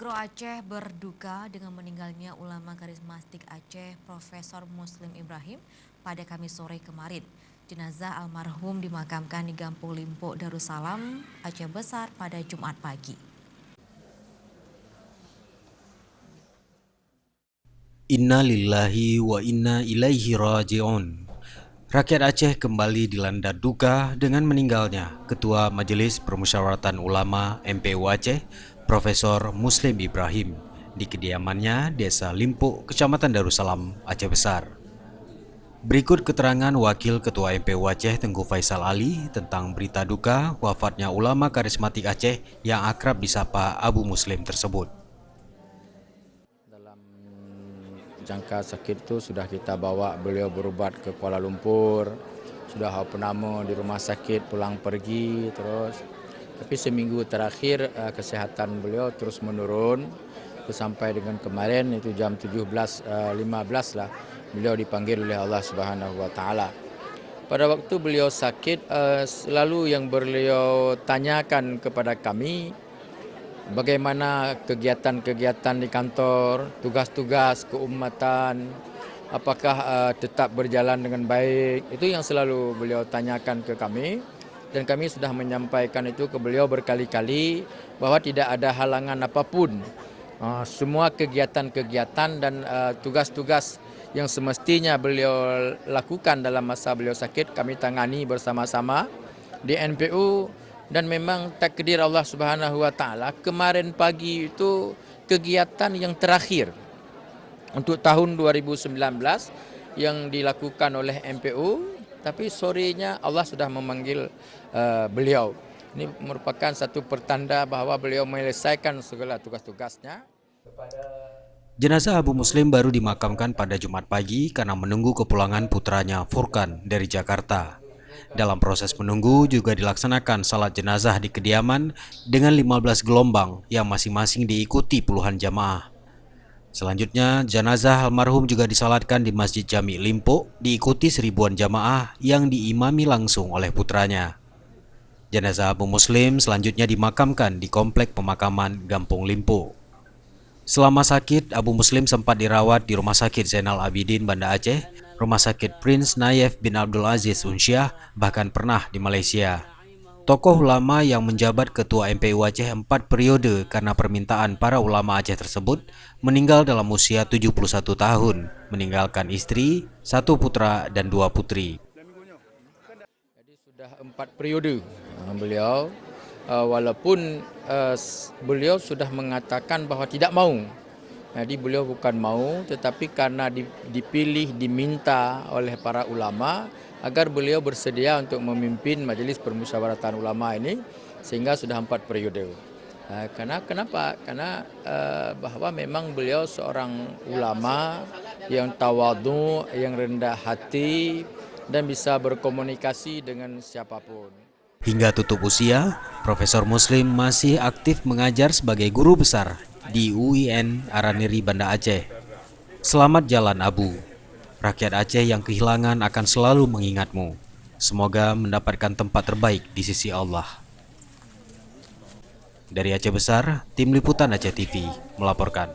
Agro Aceh berduka dengan meninggalnya ulama karismatik Aceh Profesor Muslim Ibrahim pada Kamis sore kemarin. Jenazah almarhum dimakamkan di Kampung Limpo, Darussalam, Aceh Besar pada Jumat pagi. Inna lillahi wa inna ilaihi raji'un. Rakyat Aceh kembali dilanda duka dengan meninggalnya Ketua Majelis Permusyawaratan Ulama MPU Aceh, Profesor Muslim Ibrahim, di kediamannya Desa Limpo, Kecamatan Darussalam, Aceh Besar. Berikut keterangan Wakil Ketua MPU Aceh Tengku Faisal Ali tentang berita duka wafatnya ulama karismatik Aceh yang akrab disapa Abu Muslim tersebut. Dalam jangka sakit itu sudah kita bawa beliau berubat ke Kuala Lumpur, sudah penama di rumah sakit pulang pergi terus. Tapi seminggu terakhir kesehatan beliau terus menurun sampai dengan kemarin itu jam 17.15 lah beliau dipanggil oleh Allah Subhanahu Wa Taala. Pada waktu beliau sakit selalu yang beliau tanyakan kepada kami bagaimana kegiatan-kegiatan di kantor, tugas-tugas keumatan, apakah tetap berjalan dengan baik. Itu yang selalu beliau tanyakan ke kami. Dan kami sudah menyampaikan itu ke beliau berkali-kali bahwa tidak ada halangan apapun. Semua kegiatan-kegiatan dan tugas-tugas yang semestinya beliau lakukan dalam masa beliau sakit, kami tangani bersama-sama di NPU. Dan memang takdir Allah Subhanahu Wa Taala kemarin pagi itu kegiatan yang terakhir untuk tahun 2019 yang dilakukan oleh MPU, tapi sorenya Allah sudah memanggil beliau. Ini merupakan satu pertanda bahwa beliau menyelesaikan segala tugas-tugasnya. Jenazah Abu Muslim baru dimakamkan pada Jumat pagi karena menunggu kepulangan putranya Furkan dari Jakarta. Dalam proses menunggu juga dilaksanakan salat jenazah di kediaman dengan 15 gelombang yang masing-masing diikuti puluhan jamaah. Selanjutnya, jenazah almarhum juga disalatkan di Masjid Jami Limpo diikuti seribuan jamaah yang diimami langsung oleh putranya. Jenazah Abu Muslim selanjutnya dimakamkan di Komplek Pemakaman Kampung Limpo. Selama sakit, Abu Muslim sempat dirawat di Rumah Sakit Zainal Abidin, Banda Aceh, Rumah Sakit Prince Nayef bin Abdul Aziz Unsyah, bahkan pernah di Malaysia. Tokoh ulama yang menjabat Ketua MPU Aceh 4 periode karena permintaan para ulama Aceh tersebut meninggal dalam usia 71 tahun, meninggalkan istri, 1 putra dan 2 putri. Jadi sudah 4 periode beliau. Walaupun beliau sudah mengatakan bahwa tidak mau. Jadi beliau bukan mau, tetapi karena dipilih, diminta oleh para ulama agar beliau bersedia untuk memimpin Majelis Permusyawaratan Ulama ini sehingga sudah 4 periode. Kenapa? Karena bahwa memang beliau seorang ulama yang tawadhu, yang rendah hati dan bisa berkomunikasi dengan siapapun. Hingga tutup usia, Profesor Muslim masih aktif mengajar sebagai guru besar di UIN Araniri, Banda Aceh. Selamat jalan Abu. Rakyat Aceh yang kehilangan akan selalu mengingatmu. Semoga mendapatkan tempat terbaik di sisi Allah. Dari Aceh Besar, Tim Liputan Aceh TV melaporkan.